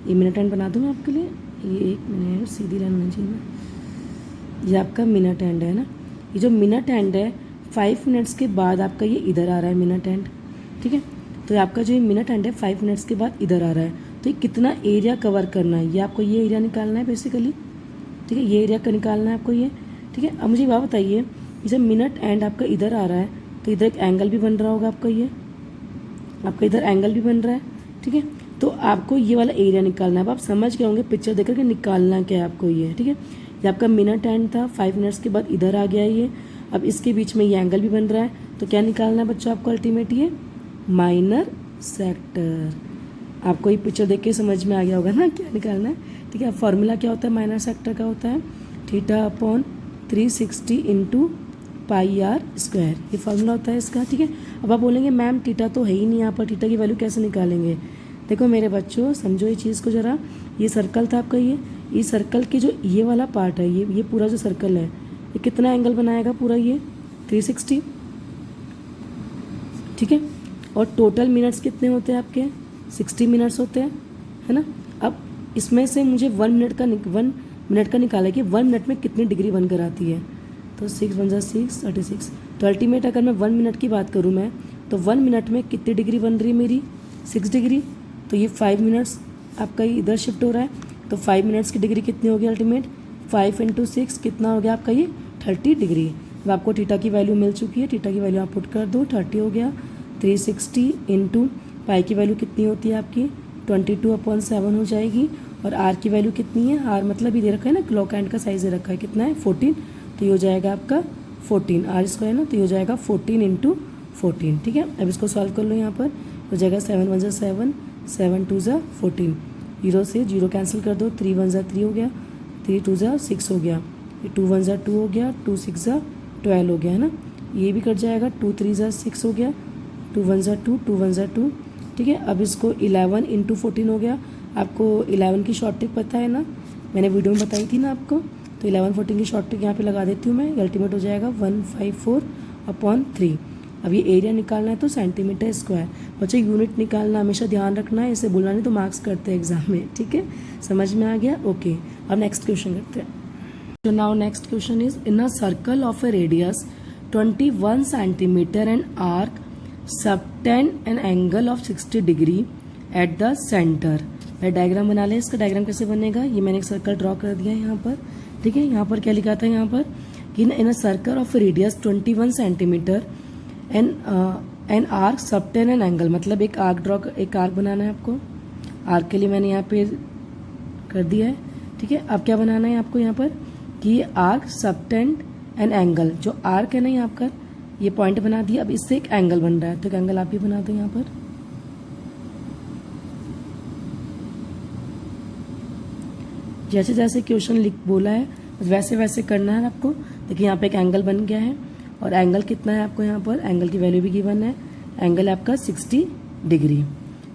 ये मिनट हैंड बना दूँ मैं आपके लिए, ये 1 मिनट सीधी लाइन होनी चाहिए ना। ये आपका मिनट हैंड है ना। ये जो मिनट हैंड है 5 मिनट्स के बाद आपका ये इधर आ रहा है मिनट हैंड। ठीक है, तो आपका जो ये मिनट हैंड है 5 मिनट्स के बाद इधर आ रहा है। तो ये कितना एरिया कवर करना है, ये आपको ये एरिया निकालना है बेसिकली। ठीक है, ये एरिया का निकालना है आपको ये। ठीक है, अब मुझे बात बताइए, ये जब मिनट एंड आपका इधर आ रहा है तो इधर एक एंगल भी बन रहा होगा आपका, ये आपका इधर एंगल भी बन रहा है। ठीक है, तो आपको ये वाला एरिया निकालना है। अब आप समझ गए होंगे पिक्चर देख करके निकालना क्या है आपको ये। ठीक है, ये आपका मिनट एंड था, 5 मिनट्स के बाद इधर आ गया ये। अब इसके बीच में ये एंगल भी बन रहा है, तो क्या निकालना है बच्चों आपको? अल्टीमेट ये माइनर सेक्टर। आपको ये पिक्चर देख के समझ में आ गया होगा ना क्या निकालना है। ठीक है, फॉर्मूला क्या होता है माइनर सेक्टर का? होता है theta upon 360 into pi are square. ये फॉर्मूला होता है इसका। ठीक है, अब आप बोलेंगे मैम थीटा तो है ही नहीं यहाँ पर, थीटा की वैल्यू कैसे निकालेंगे? देखो मेरे बच्चों, समझो ये चीज़ को ज़रा। ये सर्कल था आपका, ये सर्कल के जो ये वाला पार्ट है, ये पूरा जो सर्कल है, ये कितना एंगल बनाएगा पूरा ये 360, ठीक है। और टोटल मिनट्स कितने होते हैं आपके 60 मिनट्स होते हैं, है ना। अब इसमें से मुझे 1 मिनट का निकाला कि 1 मिनट में कितनी डिग्री बनकर आती है। तो 6 × 6 36। तो अल्टीमेट अगर मैं 1 मिनट की बात करूँ मैं, तो 1 मिनट में कितनी डिग्री बन रही है मेरी 6 डिग्री। तो ये 5 मिनट्स आपका इधर शिफ्ट हो रहा है, तो 5 मिनट्स की डिग्री कितनी होगी अल्टीमेट 5 × 6 कितना हो गया आपका ये 30 डिग्री। अब आपको थीटा की वैल्यू मिल चुकी है, थीटा की वैल्यू आप पुट कर दो, 30 हो गया। 360 इंटू पाई की वैल्यू कितनी होती है आपकी 22/7 हो जाएगी। और आर की वैल्यू कितनी है, आर मतलब ये दे रखा है ना, क्लॉक एंड का साइज दे रखा है कितना है 14, तो ये हो जाएगा आपका 14 आर स्क्वायर ना, तो ये हो जाएगा 14 × 14, ठीक है। अब इसको सॉल्व कर लो, यहाँ पर हो जाएगा 7 × 1 = 7, 7 × 2 = 14, 0 से 0 कैंसिल कर दो, 3 × 1 = 3 हो गया, 3 × 2 = 6 हो गया, 2 × 1 = 2 हो गया, 2 × 6 = 12 हो गया, है ना। ये भी कट जाएगा, 2 × 3 = 6 हो गया, 2 × 1 = 2, 2 × 1 = 2, ठीक है। अब इसको 11 × 14 हो गया। आपको 11 की शॉर्ट ट्रिक पता है ना, मैंने वीडियो में बताई थी ना आपको, तो 11 14 की शॉर्ट ट्रिक यहाँ पे लगा देती हूँ मैं। अल्टीमेट हो जाएगा 154/3। अब ये एरिया निकालना है तो सेंटीमीटर स्क्वायर। बच्चे यूनिट निकालना हमेशा ध्यान रखना है, इसे भूलना नहीं तो मार्क्स करते हैं एग्जाम में, ठीक है। समझ में आ गया, ओके। अब नेक्स्ट क्वेश्चन करते हैं। तो now next question is in a circle of A radius 21 centimetre and arc subtend an angle of 60 degree at the centre. मैं डायग्राम बना लें, इसका डायग्राम कैसे बनेगा, ये मैंने एक सर्कल ड्रॉ कर दिया है यहाँ पर, ठीक है। यहाँ पर क्या लिखा था यहाँ पर कि in a circle of radius 21 centimetre an arc subtend an angle, मतलब एक आर्क बनाना है आपको। आर्क के लिए मैंने यहाँ पे कर दिया है, ठीक है। अब क्या बनाना है आपको यहाँ पर कि आर्क सबटेंड एन एंगल, जो आर्क है ना यहाँ पर ये पॉइंट बना दिया, अब इससे एक एंगल बन रहा है, तो एक एंगल आप भी बना दो यहाँ पर। जैसे जैसे क्वेश्चन बोला है वैसे वैसे करना है आपको। देखिए यहाँ पे एक एंगल बन गया है, और एंगल कितना है आपको यहाँ पर, एंगल की वैल्यू भी गिवन है, एंगल आपका 60 डिग्री,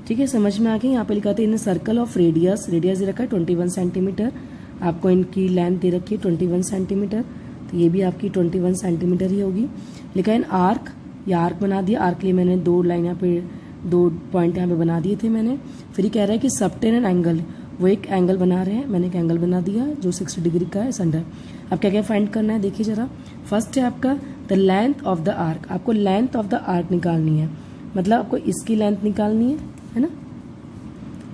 ठीक है। समझ में आ गया। यहाँ पे लिखा था इन सर्कल ऑफ रेडियस दे रखा है 21 सेंटीमीटर, आपको इनकी लेंथ दे रखी है 21 सेंटीमीटर, तो ये भी आपकी 21 सेंटीमीटर ही होगी। लिखा है इन आर्क, या आर्क बना दिया। आर्क के लिए मैंने 2 लाइन यहाँ पे 2 पॉइंट यहाँ पे बना दिए थे मैंने। फिर ये कह रहा है कि सबटेंड एन एंगल, वो एक एंगल बना रहे हैं, मैंने एक एंगल बना दिया जो 60 डिग्री का है सेंटर। अब क्या क्या फाइंड करना है देखिए जरा। फर्स्ट है आपका the length of the arc, आपको लेंथ ऑफ द आर्क निकालनी है, मतलब आपको इसकी लेंथ निकालनी है ना।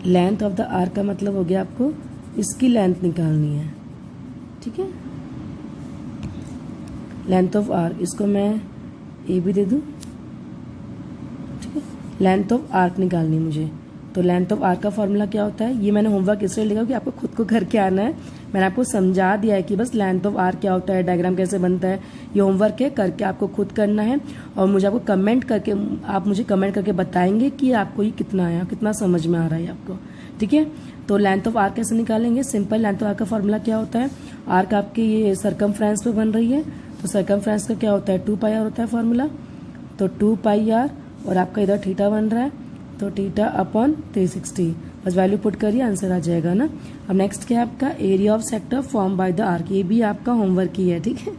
लेंथ ऑफ द आर्क का मतलब हो गया आपको इसकी लेंथ निकालनी है, ठीक है। लेंथ ऑफ आर्क, इसको मैं ए भी दे दूं, ठीक है। लेंथ ऑफ आर्क निकालनी मुझे, तो लेंथ ऑफ आर्क का फॉर्मूला क्या होता है, ये मैंने होमवर्क इसलिए लिखा कि आपको खुद को करके आना है। मैंने आपको समझा दिया है कि बस लेंथ ऑफ आर्क क्या होता है, डायग्राम कैसे बनता है, ये होमवर्क है, करके आपको खुद करना है। और मुझे आपको कमेंट करके बताएंगे कि आपको ये कितना आया, कितना समझ में आ रहा है आपको, ठीक है। तो लेंथ ऑफ आर्क कैसे निकालेंगे, सिंपल। लेंथ ऑफ आर्क का फॉर्मूला क्या होता है, आर्क आपकी ये सर्कमफ्रेंस पे बन रही है, तो सर्कमफ्रेंस का क्या होता है 2πr होता है फॉर्मूला, तो 2πr, और आपका इधर थीटा बन रहा है, तो θ/360, बस वैल्यू पुट करिए आंसर आ जाएगा ना। अब नेक्स्ट क्या है आपका area of sector form by the arc, ये भी आपका होमवर्क ही है, ठीक है।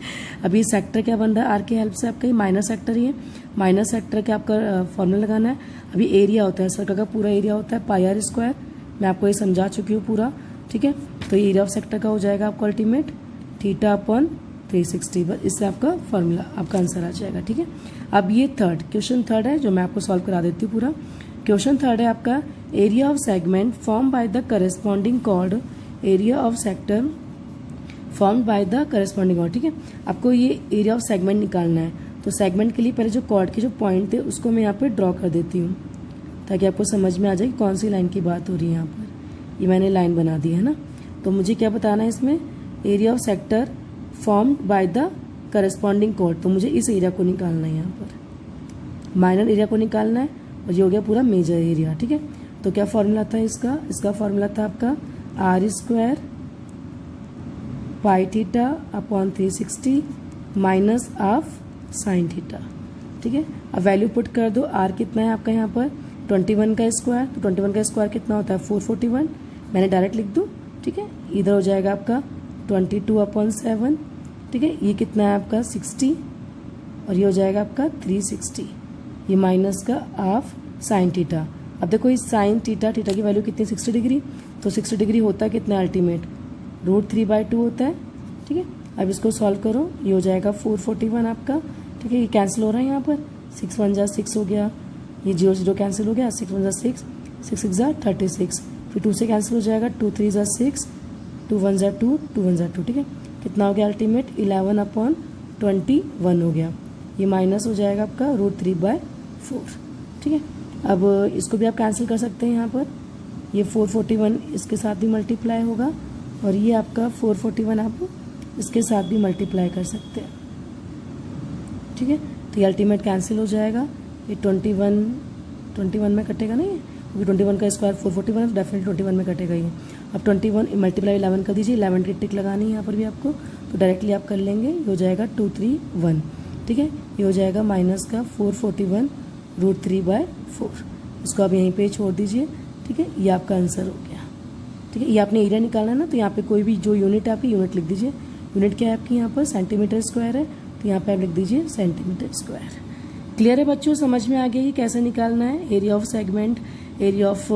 अभी सेक्टर क्या बन रहा है आर्क की हेल्प से, आपका ये माइनर सेक्टर ही है, माइनर सेक्टर का आपका फॉर्मूला लगाना है। अभी एरिया होता है सर्कल का, पूरा एरिया होता है πr², मैं आपको ये समझा चुकी हूँ पूरा, ठीक है। तो ये एरिया ऑफ सेक्टर का हो जाएगा आपको अल्टीमेट θ/360, बस इससे आपका फॉर्मूला आपका आंसर आ जाएगा, ठीक है। अब ये क्वेश्चन थर्ड है जो मैं आपको सॉल्व करा देती हूँ पूरा। क्वेश्चन थर्ड है आपका area of segment form by the corresponding chord, area of sector form by the corresponding chord, ठीक है। आपको ये एरिया ऑफ सेगमेंट निकालना है, तो सेगमेंट के लिए पहले जो कॉर्ड के जो पॉइंट थे उसको मैं यहाँ पे ड्रॉ कर देती हूँ, ताकि आपको समझ में आ जाए कौन सी लाइन की बात हो रही है। यहाँ पर ये मैंने लाइन बना दी है ना, तो मुझे क्या बताना है इसमें, area of sector form by the corresponding chord, तो मुझे इस एरिया को निकालना है, यहाँ पर माइनर एरिया को निकालना है, और ये हो गया पूरा मेजर एरिया, ठीक है। तो क्या फॉर्मूला था इसका फॉर्मूला था आपका r² πθ/360 minus of sine theta, ठीक है। अब वैल्यू पुट कर दो, r कितना है आपका यहाँ पर 21 का स्क्वायर, तो 21 का स्क्वायर कितना होता है 441, मैंने डायरेक्ट लिख दूँ, ठीक है। इधर हो जाएगा आपका 22/7 ठीक है। ये कितना है आपका 60 और ये हो जाएगा आपका 360, ये माइनस का हाफ साइन थीटा। अब देखो इस साइन थीटा की वैल्यू कितनी 60 डिग्री, तो 60 डिग्री होता है कितना अल्टीमेट √3/2 होता है। ठीक है, अब इसको सॉल्व करो, ये हो जाएगा 441 आपका। ठीक है, ये कैंसिल हो रहा है यहाँ पर, 6 1 जा 6 हो गया, ये 0 0 कैंसिल हो गया, 6 1 जा 6, 6 6 जा 36, फिर 2 से कैंसिल हो जाएगा, 2 3 जा 6, 2 1 जा 2, 2 1 जा 2। ठीक है, कितना हो गया अल्टीमेट 11/21 हो गया, ये माइनस हो जाएगा आपका √3/4। ठीक है, अब इसको भी आप कैंसिल कर सकते हैं यहाँ पर, ये 441 इसके साथ भी मल्टीप्लाई होगा और ये आपका 441 आप इसके साथ भी मल्टीप्लाई कर सकते हैं। ठीक है, तो ये अल्टीमेट कैंसिल हो जाएगा, ये 21 में कटेगा नहीं, क्योंकि 21 का स्क्वायर 441 है, डेफिनेटली 21 में कटेगा ये। अब 21 मल्टीप्लाई 11 कर दीजिए, 11 की टिक लगानी है यहाँ पर भी आपको, तो डायरेक्टली आप कर लेंगे, ये हो जाएगा 231। ठीक है, ये हो जाएगा माइनस का 441 √3/4, इसको आप यहीं पे छोड़ दीजिए। ठीक है, ये आपका आंसर हो गया। ठीक है, ये आपने एरिया निकालना है ना, तो यहाँ पे कोई भी जो यूनिट है आपकी यूनिट लिख दीजिए। यूनिट क्या है आपकी यहाँ पर सेंटीमीटर स्क्वायर है, तो यहाँ पे आप लिख दीजिए सेंटीमीटर स्क्वायर। क्लियर है बच्चों, समझ में आ गया ये कैसे निकालना है, area of segment, area of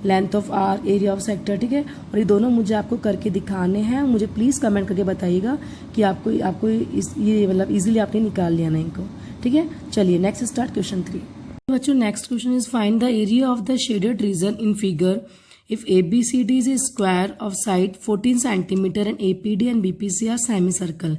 length of r, area of sector. ठीक है, और ये दोनों मुझे आपको करके दिखाने हैं, मुझे प्लीज़ कमेंट करके बताइएगा कि आपको ये मतलब इजीली आपने निकाल लिया ना इनको। ठीक है, चलिए नेक्स्ट स्टार्ट क्वेश्चन 3। बच्चों next question is find the area of the shaded region in figure if ABCD is a square of side 14 cm and APD and BPC are semicircle।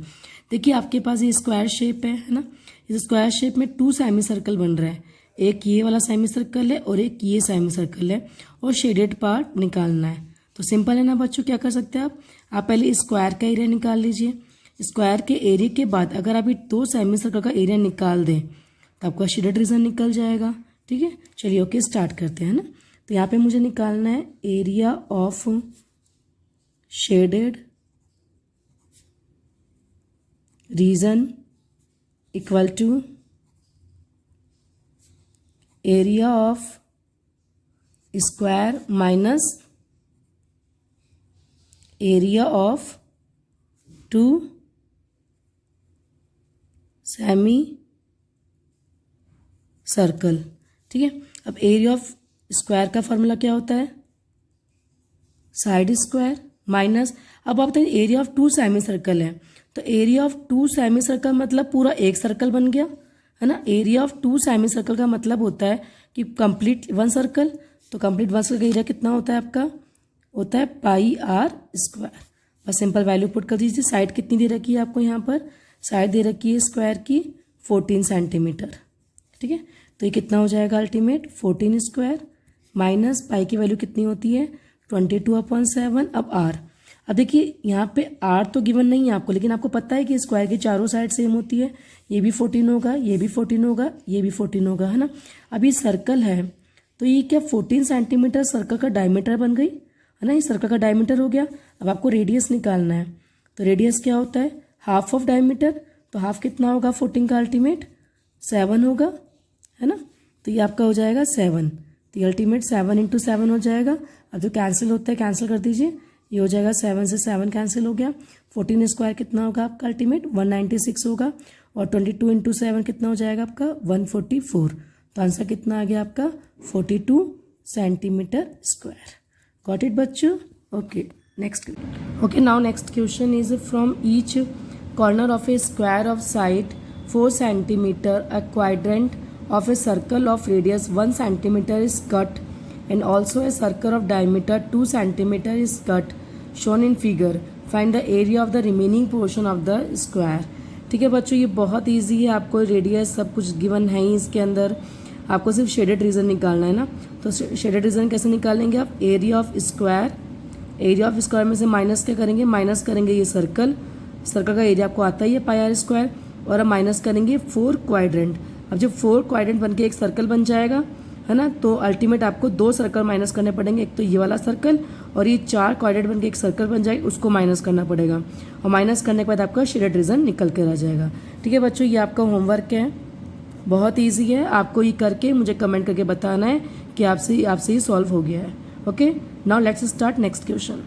देखिए आपके पास ये स्क्वायर शेप है ना, इस square shape में 2 semi circle बन रहा है, एक ये वाला सेमी सर्कल है और एक ये सेमी सर्कल है, और शेडेड पार्ट निकालना है। तो सिंपल है ना बच्चों, क्या कर सकते हैं आप पहले स्क्वायर का एरिया निकाल लीजिए। स्क्वायर के एरिया के बाद अगर आप ये 2 सेमी सर्कल का एरिया निकाल दें तो आपका शेडेड रीजन निकल जाएगा। ठीक है, चलिए ओके स्टार्ट करते हैं ना। तो यहाँ पे मुझे निकालना है area of shaded region equal to area of square minus area of 2 semi circle. ठीक है, अब एरिया ऑफ स्क्वायर का फॉर्मूला क्या होता है, साइड स्क्वायर माइनस, अब आप बताइए एरिया ऑफ 2 सेमी सर्कल है, तो एरिया ऑफ 2 सेमी सर्कल मतलब पूरा एक सर्कल बन गया है ना। एरिया ऑफ 2 सेमी सर्कल का मतलब होता है कि कंप्लीट 1 सर्कल, तो कंप्लीट 1 सर्कल का एरिया कितना होता है आपका, होता है πr²। बस सिंपल वैल्यू पुट कर दीजिए। साइड कितनी दे रखी है आपको, यहाँ पर साइड दे रखी है स्क्वायर की 14 सेंटीमीटर। ठीक है, तो ये कितना हो जाएगा अल्टीमेट 14 स्क्वायर माइनस पाई की वैल्यू कितनी होती है 22/7। अब आर, अब देखिए यहाँ पे आर तो गिवन नहीं है आपको, लेकिन आपको पता है कि स्क्वायर की चारों साइड सेम होती है, ये भी 14 होगा, ये भी 14 होगा, ये भी 14 होगा, है ना। अब ये सर्कल है, तो ये क्या 14 सेंटीमीटर सर्कल का डायमीटर बन गई है ना, ये सर्कल का डायमीटर हो गया। अब आपको रेडियस निकालना है, तो रेडियस क्या होता है हाफ ऑफ डायमीटर, तो हाफ कितना होगा 14 का अल्टीमेट 7 होगा, है ना। तो ये आपका हो जाएगा 7, तो ये अल्टीमेट 7 × 7 हो जाएगा। अब जो कैंसिल होता है कैंसिल कर दीजिए, ये हो जाएगा 7 से 7 कैंसिल हो गया। 14 स्क्वायर कितना होगा आपका अल्टीमेट 196 होगा, और 22 × 7 कितना हो जाएगा आपका 144। तो आंसर कितना आ गया आपका 42 सेंटीमीटर स्क्वायर। गॉट इट बच्चों, okay next. Okay now next question is from each corner of A square of side 4 centimetre a quadrant of a circle of radius 1 centimeter is cut and also a circle of diameter 2 centimeter is cut shown in figure. Find the area of the remaining portion of the square. ठीक है बच्चों, ये बहुत easy है, आपको radius सब कुछ given है ही इसके अंदर, आपको सिर्फ शेडेड रीजन निकालना है ना। तो शेडेड रीजन कैसे निकालेंगे आप, एरिया ऑफ स्क्वायर में से माइनस क्या करेंगे, माइनस करेंगे ये सर्कल का एरिया आपको आता ही है πr², और अब माइनस करेंगे 4 क्वाड्रेंट। अब जब 4 क्वाड्रेंट बन के एक सर्कल बन जाएगा है ना, तो अल्टीमेट आपको 2 सर्कल माइनस करने पड़ेंगे, एक तो ये वाला सर्कल और ये 4 क्वाड्रेंट बन के एक सर्कल बन जाएगी, उसको माइनस करना पड़ेगा, और माइनस करने के बाद आपका शेडेड रीजन निकल कर आ जाएगा। ठीक है बच्चों, ये आपका होमवर्क है, बहुत ईजी है, आपको ये करके मुझे कमेंट करके बताना है कि आपसे ही सॉल्व हो गया है। Okay now let's start next question.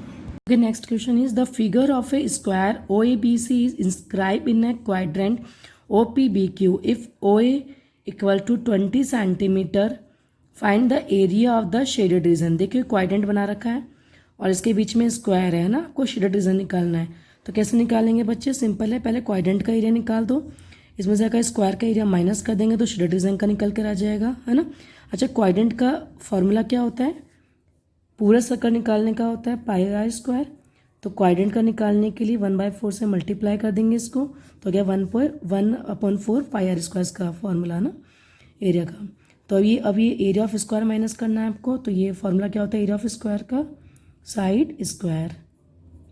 Okay, next question is the figure of a square OABC is inscribed in a quadrant OPBQ. If OA equal to 20 centimeter, find the area of the shaded region. देखिए quadrant बना रखा है और इसके बीच में square है ना, आपको शेडेड रीजन निकालना है। तो कैसे निकालेंगे बच्चे, सिंपल है, पहले क्वाड्रेंट का एरिया निकाल दो, इसमें से अगर स्क्वायर का एरिया माइनस कर देंगे तो शेडेड रीजन का निकल कर आ जाएगा, है ना। अच्छा, क्वाड्रेंट का फॉर्मूला क्या होता है, पूरा सर्कल निकालने का होता है पाई आर स्क्वायर। तो क्वाड्रेंट का निकालने के लिए 1/4 से मल्टीप्लाई कर देंगे इसको, तो क्या 1/4 पाई आर स्क्वायर का फॉर्मूला ना एरिया का। तो अब ये एरिया ऑफ स्क्वायर माइनस करना है आपको, तो ये फॉर्मूला क्या होता है एरिया ऑफ स्क्वायर का, साइड स्क्वायर।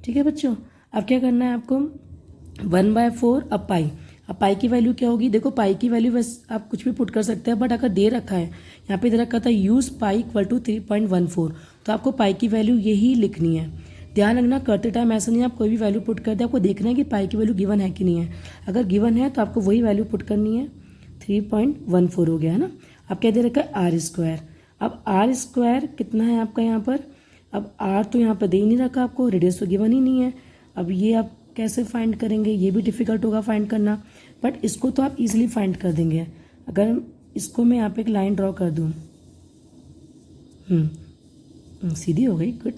ठीक है बच्चों, अब क्या करना है आपको, 1/4 अब पाई की वैल्यू क्या होगी, देखो पाई की वैल्यू वैसे आप कुछ भी पुट कर सकते हैं, बट अगर दे रखा है यहाँ पे दे रखा था यूज़ पाई इक्वल टू 3.14, तो आपको पाई की वैल्यू यही लिखनी है। ध्यान रखना करते टाइम ऐसा नहीं है आप कोई भी वैल्यू पुट कर दे, आपको देखना है कि पाई की वैल्यू गिवन है कि नहीं है। अगर गिवन है तो आपको वही वैल्यू पुट करनी है। 3.14 हो गया है ना। अब क्या दे रखा है आर स्क्वायर। अब आर स्क्वायर कितना है आपका यहाँ पर, अब आर तो यहाँ पर दे ही नहीं रखा आपको, रेडियस तो गिवन ही नहीं है। अब ये आप कैसे फाइंड करेंगे, ये भी डिफिकल्ट होगा फाइंड करना, बट इसको तो आप इजीली फाइंड कर देंगे। अगर इसको मैं यहाँ पे एक लाइन ड्रॉ कर दूँ, सीधी हो गई, गुड।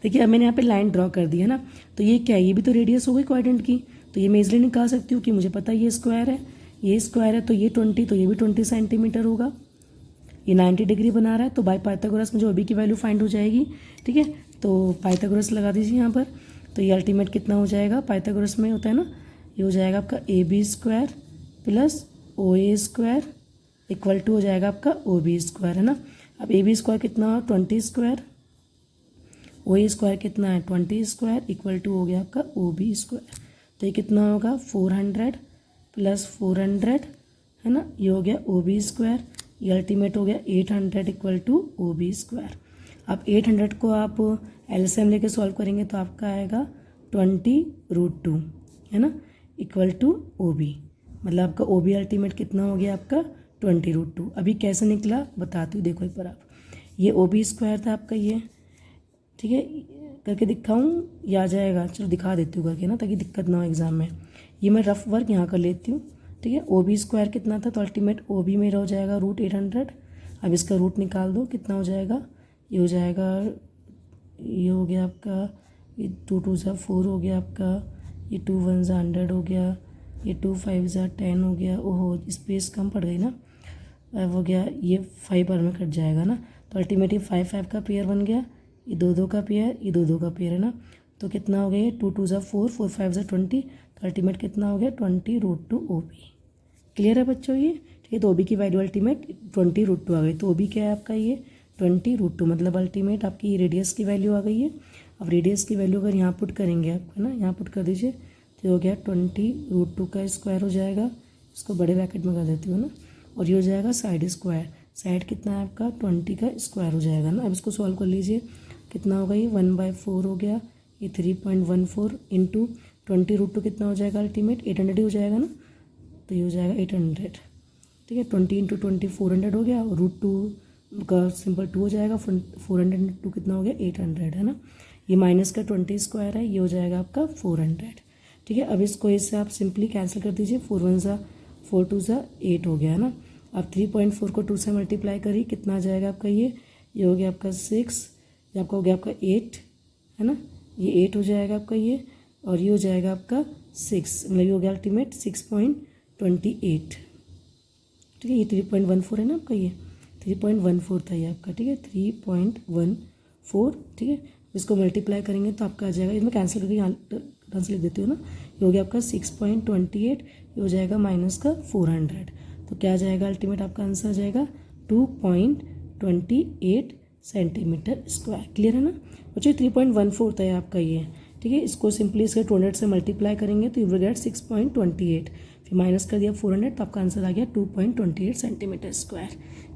देखिए अब मैंने यहाँ पे लाइन ड्रॉ कर दी है ना, तो ये क्या है, ये भी तो रेडियस हो गई क्वाड्रेंट की, तो ये मैं इजीली निकाल सकती हूँ कि मुझे पता है ये स्क्वायर है, ये स्क्वायर है, तो ये 20, तो ये भी 20 सेंटीमीटर होगा। ये 90 डिग्री बना रहा है, तो बाय पाइथागोरस मुझे ओबी की वैल्यू फाइंड हो जाएगी। ठीक है, तो पाइथागोरस लगा दीजिए यहाँ पर, तो ये अल्टीमेट कितना हो जाएगा, पाइथागोरस में होता है ना, ये हो जाएगा आपका AB square plus OA square equal to हो जाएगा आपका OB स्क्वायर, है ना। अब AB स्क्वायर कितना हो, 20 स्क्वायर, OA स्क्वायर कितना है 20 स्क्वायर इक्वल टू हो गया आपका OB स्क्वायर। तो ये कितना होगा 400 प्लस 400, है ना, ये हो गया OB स्क्वायर, ये अल्टीमेट हो गया 800 इक्वल टू OB स्क्वायर। अब 800 को आप एलसीएम लेके सॉल्व करेंगे तो आपका आएगा 20√2, है ना, इक्वल टू OB। मतलब आपका OB अल्टीमेट कितना हो गया आपका 20√2। अभी कैसे निकला बताती हूँ, देखो एक बार आप, ये OB स्क्वायर था आपका ये, ठीक है, करके दिखाऊँ या आ जाएगा, चलो दिखा देती हूँ करके ना, ताकि दिक्कत ना हो एग्जाम में। ये मैं रफ वर्क यहाँ कर लेती हूँ। ठीक है, OB स्क्वायर कितना था, तो अल्टीमेट OB मेरा हो जाएगा √800। अब इसका रूट निकाल दो, कितना हो जाएगा, ये हो जाएगा, ये हो गया आपका, ये 2 2 4 हो गया आपका, ये 2 1 100 हो गया, ये 2 5 10 हो गया। ओहो स्पेस कम पड़ गई ना, अब हो गया ये 5 बार में कट जाएगा ना, तो अल्टीमेटली 5 5 का पेयर बन गया, ये 2 2 का पेयर, ये 2 2 का पेयर, है ना। तो कितना हो गया, 2 2 4 4 5 20, तो अल्टीमेट कितना हो गया 20√2 OB। क्लियर है बच्चों ये, ठीक है। तो OB की वैल्यू अल्टीमेट 20√2 आ गई। तो OB क्या है आपका ये 20√2, मतलब अल्टीमेट आपकी रेडियस की वैल्यू आ गई है। अब रेडियस की वैल्यू अगर यहाँ पुट करेंगे आप, है ना, यहाँ पुट कर दीजिए, तो हो गया 20√2 का स्क्वायर हो जाएगा, इसको बड़े ब्रैकेट में कर देती हूँ ना, और ये हो जाएगा साइड स्क्वायर, साइड कितना है आपका 20 का स्क्वायर हो जाएगा ना। अब इसको सॉल्व कर लीजिए, कितना होगा ये 1/4 हो गया, ये 3.14 इंटू 20√2 कितना हो जाएगा अल्टीमेट 800 ही हो जाएगा ना, तो ये हो जाएगा 800। ठीक है, 20 इंटू 20 400 हो गया, √2 का सिंपल 2 हो जाएगा, 400 इंटू कितना हो गया 800, है ना। ये माइनस का 20 स्क्वायर है, ये हो जाएगा आपका 400। ठीक है, अब इसको इससे आप सिंपली कैंसिल कर दीजिए, 4 1 ज़ा 4 2 ज़ा 8 हो गया, है ना। अब 3.4 को 2 से मल्टीप्लाई करिए, कितना आ जाएगा आपका ये हो गया आपका 6, ये आपका हो गया आपका 8, है ना, ये 8 हो जाएगा आपका ये, और ये हो जाएगा आपका 6, मतलब ये हो गया अल्टीमेट 6.28। ठीक है, ये 3.14 है ना आपका, ये 3.14 था ये आपका, ठीक है, 3.14। ठीक है, इसको मल्टीप्लाई करेंगे तो आपका आ जाएगा, इसमें कैंसिल करके यहाँ ढंग से लिख देती हूँ ना, ये हो गया आपका 6.28, ये हो जाएगा माइनस का 400, तो क्या आ जाएगा अल्टीमेट आपका आंसर आ जाएगा 2.28 सेंटीमीटर स्क्वायर। क्लियर है ना बच्चों, 3.14 था आपका ये। ठीक है, इसको सिंपली इसके 200 से मल्टीप्लाई करेंगे तो यू विल गेट 6.28, फिर माइनस कर दिया 400, तो आपका आंसर आ गया 2.28 सेंटीमीटर स्क्वायर।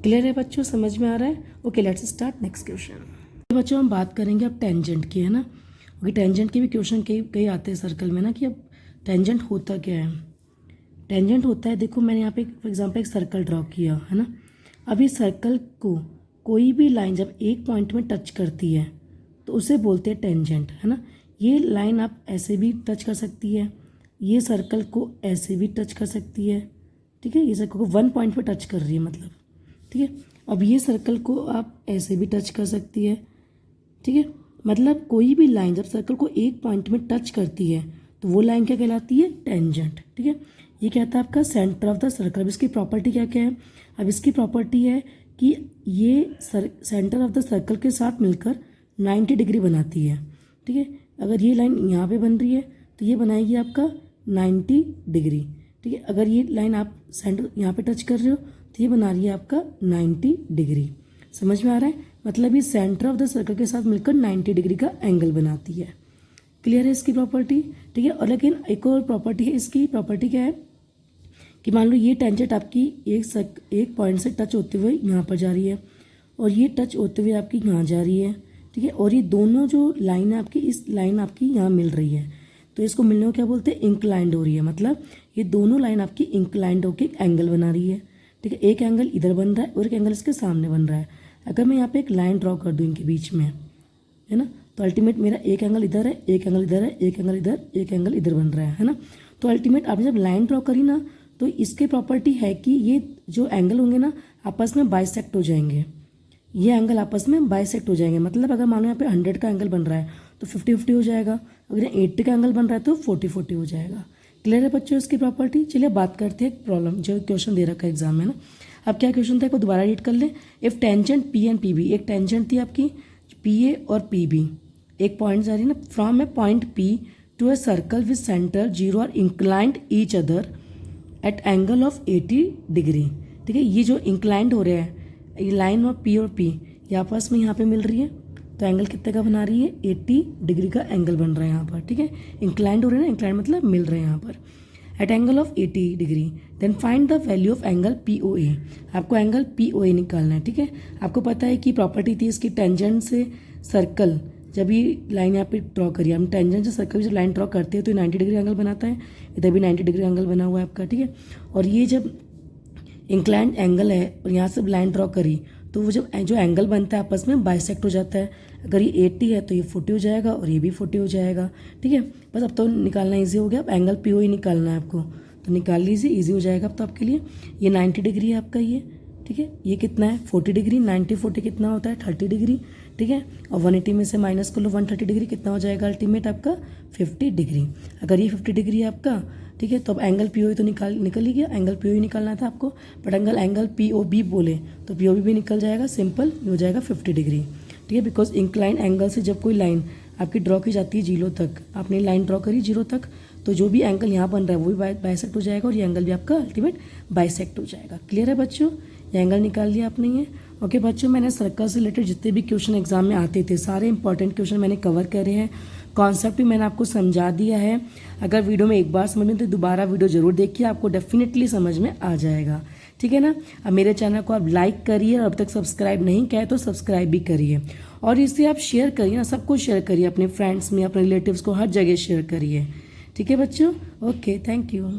क्लियर है बच्चों, समझ में आ रहा है। Okay, let's start next question. बच्चों हम बात करेंगे अब टेंजेंट की, है ना, क्योंकि टेंजेंट के भी क्वेश्चन कई आते हैं सर्कल में ना, कि अब टेंजेंट होता क्या है। टेंजेंट होता है, देखो मैंने यहाँ पे फॉर एग्जांपल एक सर्कल ड्रॉ किया, है ना। अब इस सर्कल को कोई भी लाइन जब एक पॉइंट में टच करती है तो उसे बोलते हैं टेंजेंट, है ना। ये लाइन आप ऐसे भी टच कर सकती है, ये सर्कल को ऐसे भी टच कर सकती है, ठीक है। ये सर्कल को 1 पॉइंट पे टच कर रही है मतलब, ठीक है। अब ये सर्कल को आप ऐसे भी टच कर सकती है, ठीक है। मतलब कोई भी लाइन जब सर्कल को एक पॉइंट में टच करती है तो वो लाइन क्या कहलाती है, टेंजेंट, ठीक है। ये कहता है आपका सेंटर ऑफ द सर्कल। अब इसकी प्रॉपर्टी क्या क्या है, अब इसकी प्रॉपर्टी है कि ये सेंटर ऑफ द सर्कल के साथ मिलकर 90 डिग्री बनाती है, ठीक है। अगर ये लाइन यहाँ पे बन रही है तो ये बनाएगी आपका 90 डिग्री, ठीक है। अगर ये लाइन आप सेंटर यहाँ पे टच कर रहे हो तो ये बना रही है आपका 90 डिग्री। समझ में आ रहा है, मतलब ये सेंटर ऑफ द सर्कल के साथ मिलकर 90 डिग्री का एंगल बनाती है। क्लियर है इसकी प्रॉपर्टी, ठीक है। और लेकिन एक और प्रॉपर्टी है, इसकी प्रॉपर्टी क्या है कि मान लो ये टेंजेंट आपकी एक पॉइंट से टच होते हुए यहाँ पर जा रही है और ये टच होते हुए आपकी यहाँ जा रही है, ठीक है। और ये दोनों जो लाइन है आपकी, इस लाइन आपकी यहाँ मिल रही है, तो इसको मिलने को क्या बोलते हैं, इंक्लाइंड हो रही है। मतलब ये दोनों लाइन आपकी इंक्लाइंड होकर एक एंगल बना रही है, ठीक है। एक एंगल इधर बन रहा है और एक एंगल इसके सामने बन रहा है। अगर मैं यहाँ पे एक लाइन ड्रॉ कर दूँ इनके बीच में, है ना, तो अल्टीमेट मेरा एक एंगल इधर है, एक एंगल इधर है, एक एंगल इधर, एक एंगल इधर बन रहा है ना। तो अल्टीमेट आपने जब लाइन ड्रॉ करी ना तो इसकी प्रॉपर्टी है कि ये जो एंगल होंगे ना आपस में बाइसेक्ट हो जाएंगे, ये एंगल आपस में बाइसेक्ट हो जाएंगे। मतलब अगर मानो यहाँ पे 100 का एंगल बन रहा है तो 50-50 हो जाएगा, अगर 80 का एंगल बन रहा है तो 40-40 हो जाएगा। क्लियर है बच्चों इसकी प्रॉपर्टी। चलिए बात करते हैं एक प्रॉब्लम जो क्वेश्चन दे रखा है एग्जाम में ना। अब क्या क्वेश्चन था, एक दोबारा रीड कर लें। If tangent p and p b, एक टेंजेंट थी आपकी पी ए और पी बी, एक पॉइंट जा रही है ना, from a point p to a circle with centre 0 और inclined each other at angle of 80 degree, ठीक है। ये जो इंक्लाइंड हो रहे हैं, ये लाइन और पी ये आपस में यहाँ पे मिल रही है, तो एंगल कितने का बना रही है, 80 डिग्री का एंगल बन रहा है यहाँ पर, ठीक है। इंक्लाइंड हो रहे हैं ना, इंक्लाइंड मतलब मिल रहे हैं यहाँ पर at angle of 80 degree. Then find the value of angle P O A, आपको एंगल पी ओ ए निकालना है, ठीक है। आपको पता है कि प्रॉपर्टी थी इसकी टेंजेंट से सर्कल, जब ये लाइन यहाँ पे ड्रॉ करिए, हम टेंजेंट से सर्कल जब लाइन ड्रॉ करते हैं तो 90 डिग्री एंगल बनाता है, इधर भी 90 डिग्री एंगल बना हुआ है आपका, ठीक है। और ये जब इंक्लाइंड एंगल है और यहाँ से लाइन ड्रॉ करी तो वो जो एंगल बनता है आपस में बाइसेक्ट हो जाता है। अगर ये 80 है तो ये 40 हो जाएगा और ये भी 40 हो जाएगा, ठीक है। बस अब तो निकालना ईजी हो गया। अब एंगल पी ओ ही निकालना है आपको, तो निकाल लीजिए, ईजी हो जाएगा अब तो आपके लिए। ये 90 डिग्री है आपका ये, ठीक है। ये कितना है 40 डिग्री, 90-40 कितना होता है 30 डिग्री, ठीक है। और 180 में से माइनस कर लो 130 डिग्री, कितना हो जाएगा अल्टीमेट आपका 50 डिग्री। अगर ये 50 डिग्री है आपका, ठीक है, तो अब एंगल पी ओ तो निकल ही गया, एंगल पी ओ निकालना था आपको, but angle P o b बोले तो पी ओ भी निकल जाएगा, सिंपल हो जाएगा 50 डिग्री, ठीक है। बिकॉज इंक्लाइन एंगल से जब कोई लाइन आपकी ड्रॉ की जाती है 0 तक, आपने लाइन ड्रॉ करी 0 तक, तो जो भी एंगल यहाँ बन रहा है वो भी बाइसेक्ट हो जाएगा और ये एंगल भी आपका अल्टीमेट बाइसेक्ट हो जाएगा। क्लियर है बच्चों, ये एंगल निकाल लिया आपने ये। ओके बच्चों, मैंने सर्कल से रिलेटेड जितने भी क्वेश्चन एग्जाम में आते थे सारे इंपॉर्टेंट क्वेश्चन मैंने कवर करे हैं, कॉन्सेप्ट भी मैंने आपको समझा दिया है। अगर वीडियो में एक बार समझ में तो दोबारा वीडियो जरूर देखिए, आपको डेफिनेटली समझ में आ जाएगा, ठीक है ना। अब मेरे चैनल को आप लाइक करिए और अब तक सब्सक्राइब नहीं किया है तो सब्सक्राइब भी करिए और इसे आप शेयर करिए ना, सबको शेयर करिए, अपने फ्रेंड्स में, अपने रिलेटिव्स को हर जगह शेयर करिए, ठीक है बच्चों। Okay, thank you.